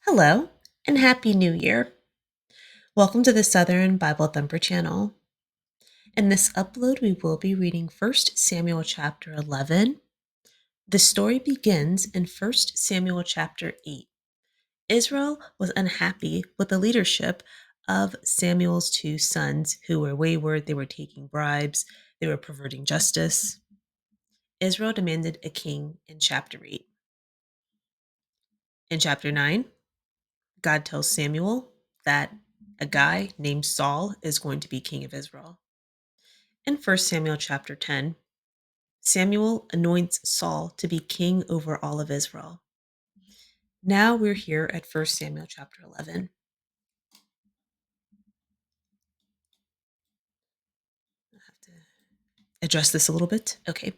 Hello, and Happy New Year. Welcome to the Southern Bible Thumper channel. In this upload, we will be reading 1 Samuel chapter 11. The story begins in 1 Samuel chapter 8. Israel was unhappy with the leadership of Samuel's two sons, who were wayward, they were taking bribes, they were perverting justice. Israel demanded a king in chapter 8. In chapter 9, God tells Samuel that a guy named Saul is going to be king of Israel. In 1 Samuel chapter 10, Samuel anoints Saul to be king over all of Israel. Now we're here at 1 Samuel chapter 11. I have to address this a little bit. Okay.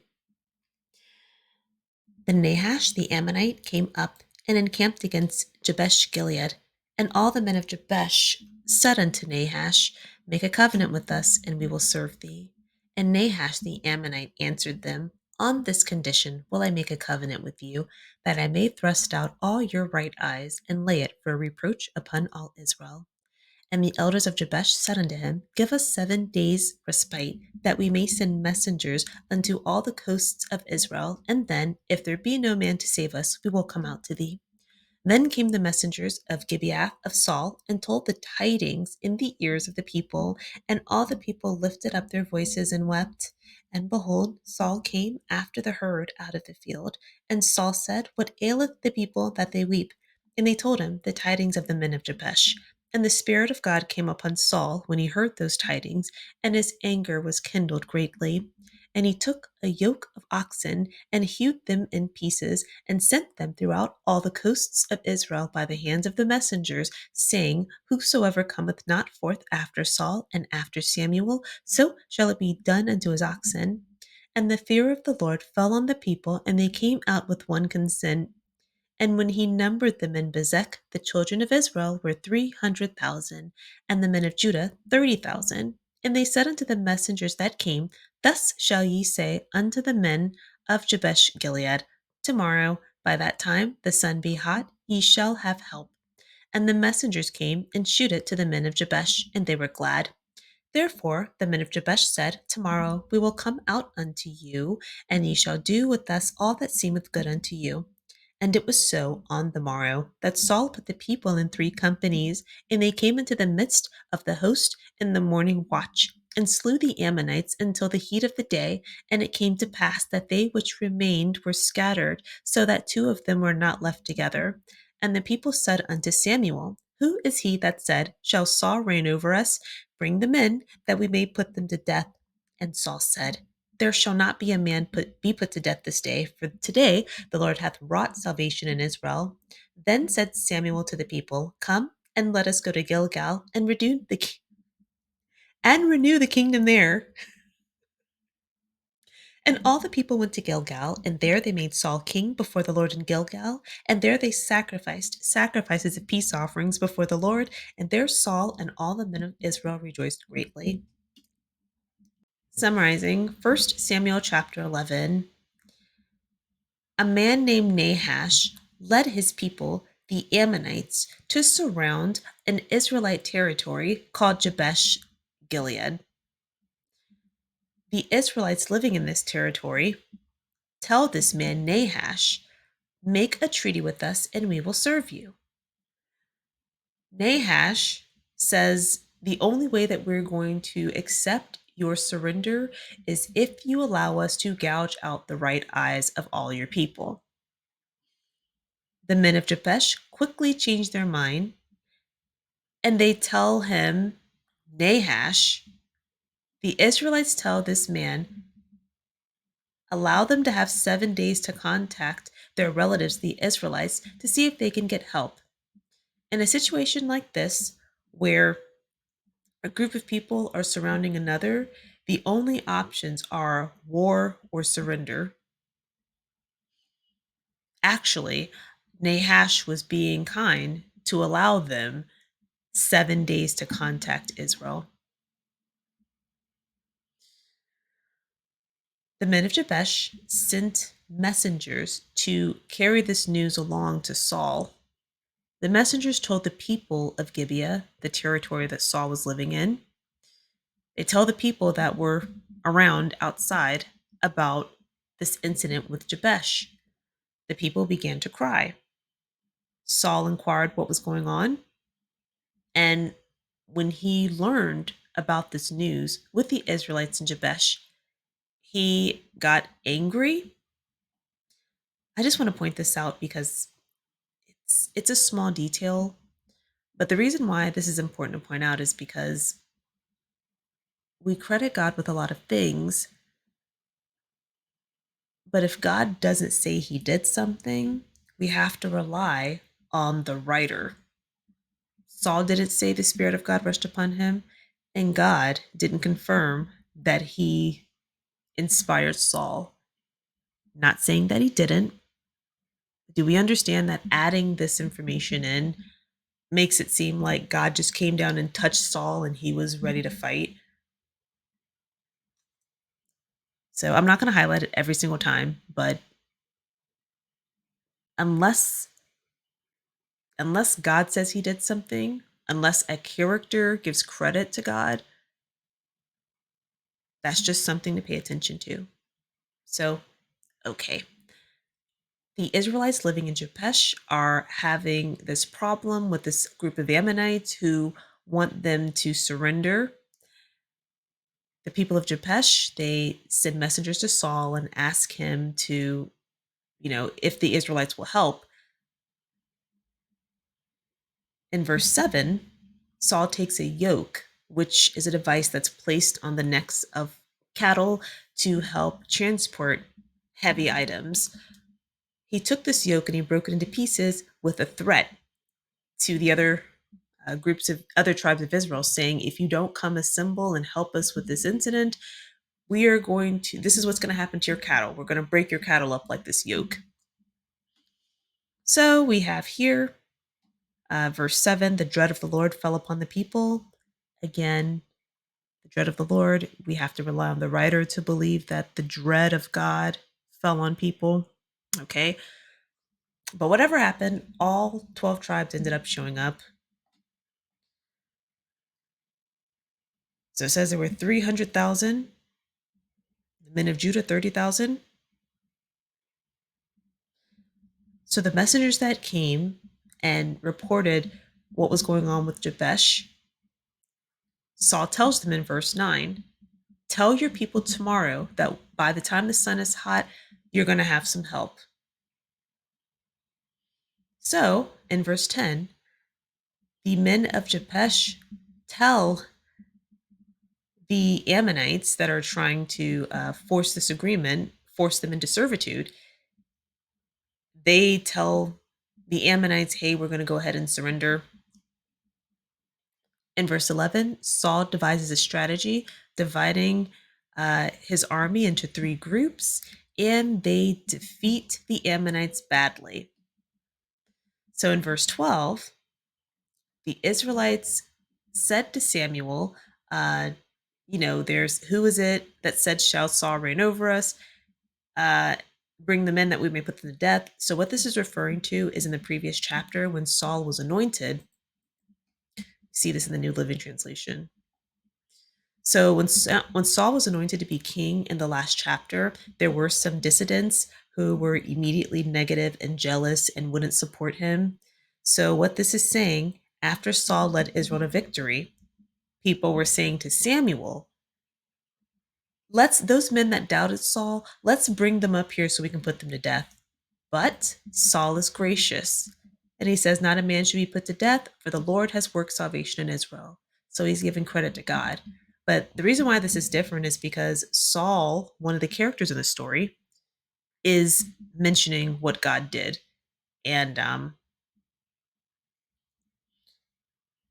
Then Nahash the Ammonite came up and encamped against Jabesh Gilead. And all the men of Jabesh said unto Nahash, Make a covenant with us, and we will serve thee. And Nahash the Ammonite answered them, On this condition will I make a covenant with you, that I may thrust out all your right eyes, and lay it for a reproach upon all Israel. And the elders of Jabesh said unto him, Give us 7 days' respite, that we may send messengers unto all the coasts of Israel, and then, if there be no man to save us, we will come out to thee. Then came the messengers of Gibeah of Saul, and told the tidings in the ears of the people, and all the people lifted up their voices and wept. And behold, Saul came after the herd out of the field. And Saul said, What aileth the people that they weep? And they told him the tidings of the men of Jabesh. And the Spirit of God came upon Saul when he heard those tidings, and his anger was kindled greatly. And he took a yoke of oxen, and hewed them in pieces, and sent them throughout all the coasts of Israel by the hands of the messengers, saying, Whosoever cometh not forth after Saul and after Samuel, so shall it be done unto his oxen. And the fear of the Lord fell on the people, and they came out with one consent. And when he numbered them in Bezek, the children of Israel were 300,000, and the men of Judah 30,000. And they said unto the messengers that came, Thus shall ye say unto the men of Jabesh Gilead, Tomorrow, by that time the sun be hot, ye shall have help. And the messengers came and shewed it to the men of Jabesh, and they were glad. Therefore the men of Jabesh said, Tomorrow we will come out unto you, and ye shall do with us all that seemeth good unto you. And it was so on the morrow that Saul put the people in 3 companies, and they came into the midst of the host in the morning watch, and slew the Ammonites until the heat of the day. And it came to pass that they which remained were scattered, so that 2 of them were not left together. And the people said unto Samuel, Who is he that said, Shall Saul reign over us? Bring them in, that we may put them to death. And Saul said, There shall not be a man be put to death this day, for today the Lord hath wrought salvation in Israel. Then said Samuel to the people, Come, and let us go to Gilgal, and renew the kingdom there. And all the people went to Gilgal, and there they made Saul king before the Lord in Gilgal, and there they sacrificed sacrifices of peace offerings before the Lord, and there Saul and all the men of Israel rejoiced greatly. Summarizing 1 Samuel chapter 11, a man named Nahash led his people, the Ammonites, to surround an Israelite territory called Jabesh Gilead. The Israelites living in this territory tell this man Nahash, Make a treaty with us and we will serve you. Nahash says, The only way that we're going to accept your surrender is if you allow us to gouge out the right eyes of all your people. The men of Jabesh quickly change their mind, and they tell him, Nahash, the Israelites tell this man, allow them to have 7 days to contact their relatives, the Israelites, to see if they can get help. In a situation like this, where a group of people are surrounding another, the only options are war or surrender. Actually, Nahash was being kind to allow them 7 days to contact Israel. The men of Jabesh sent messengers to carry this news along to Saul. The messengers told the people of Gibeah, the territory that Saul was living in, they tell the people that were around outside about this incident with Jabesh. The people began to cry. Saul inquired what was going on, and when he learned about this news with the Israelites in Jabesh, he got angry. I just want to point this out because it's a small detail, but the reason why this is important to point out is because we credit God with a lot of things, but if God doesn't say he did something, we have to rely on the writer. Saul didn't say the Spirit of God rushed upon him, and God didn't confirm that he inspired Saul. Not saying that he didn't. Do we understand that adding this information in makes it seem like God just came down and touched Saul and he was ready to fight? So I'm not going to highlight it every single time, but unless unless God says he did something, unless a character gives credit to God, that's just something to pay attention to. So, okay. The Israelites living in Jabesh are having this problem with this group of Ammonites who want them to surrender. The people of Jabesh, they send messengers to Saul and ask him to, if the Israelites will help. In verse 7, Saul takes a yoke, which is a device that's placed on the necks of cattle to help transport heavy items. He took this yoke and he broke it into pieces with a threat to the other groups of other tribes of Israel, saying, if you don't come assemble and help us with this incident, this is what's going to happen to your cattle. We're going to break your cattle up like this yoke. So we have here, verse 7, the dread of the Lord fell upon the people. Again, the dread of the Lord, we have to rely on the writer to believe that the dread of God fell on people. Okay. But whatever happened, all 12 tribes ended up showing up. So it says there were 300,000, the men of Judah, 30,000. So the messengers that came and reported what was going on with Jabesh, Saul tells them in verse 9, tell your people tomorrow that by the time the sun is hot, you're going to have some help. So in verse 10, the men of Jabesh tell the Ammonites that are trying to force this agreement, force them into servitude. They tell the Ammonites, hey, we're going to go ahead and surrender. In verse 11, Saul devises a strategy, dividing his army into three groups, and they defeat the Ammonites badly. So in verse 12, the Israelites said to Samuel, there's who is it that said, shall Saul reign over us? Bring the men that we may put them to death. So what this is referring to is in the previous chapter when Saul was anointed. See this in the New Living Translation. So when Saul was anointed to be king in the last chapter, there were some dissidents who were immediately negative and jealous and wouldn't support him. So what this is saying, after Saul led Israel to victory, people were saying to Samuel, those men that doubted Saul, let's bring them up here so we can put them to death. But Saul is gracious. And he says, not a man should be put to death, for the Lord has worked salvation in Israel. So he's giving credit to God. But the reason why this is different is because Saul, one of the characters in the story, is mentioning what God did. And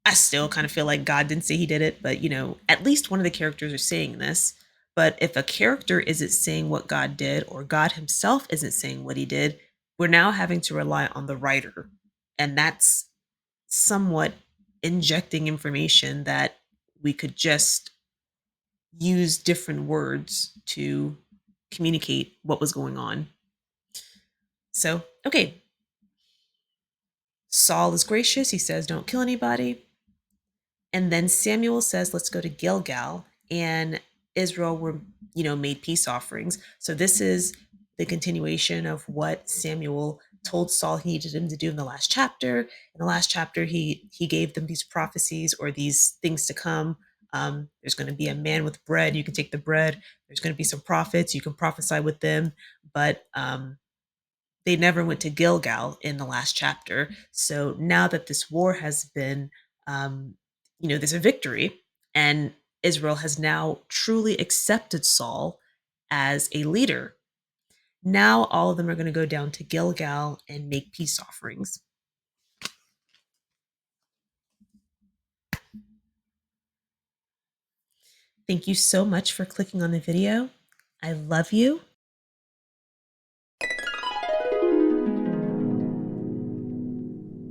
I still kind of feel like God didn't say he did it, but at least one of the characters are saying this. But if a character isn't saying what God did, or God himself isn't saying what he did, we're now having to rely on the writer. And that's somewhat injecting information that we could just use different words to communicate what was going on. So, okay. Saul is gracious. He says, don't kill anybody. And then Samuel says, let's go to Gilgal. And Israel were, made peace offerings. So this is the continuation of what Samuel told Saul he needed him to do in the last chapter. In the last chapter, he gave them these prophecies or these things to come. There's going to be a man with bread. You can take the bread. There's going to be some prophets. You can prophesy with them. But they never went to Gilgal in the last chapter. So now that this war has been, there's a victory, and Israel has now truly accepted Saul as a leader. Now all of them are going to go down to Gilgal and make peace offerings. Thank you so much for clicking on the video. I love you,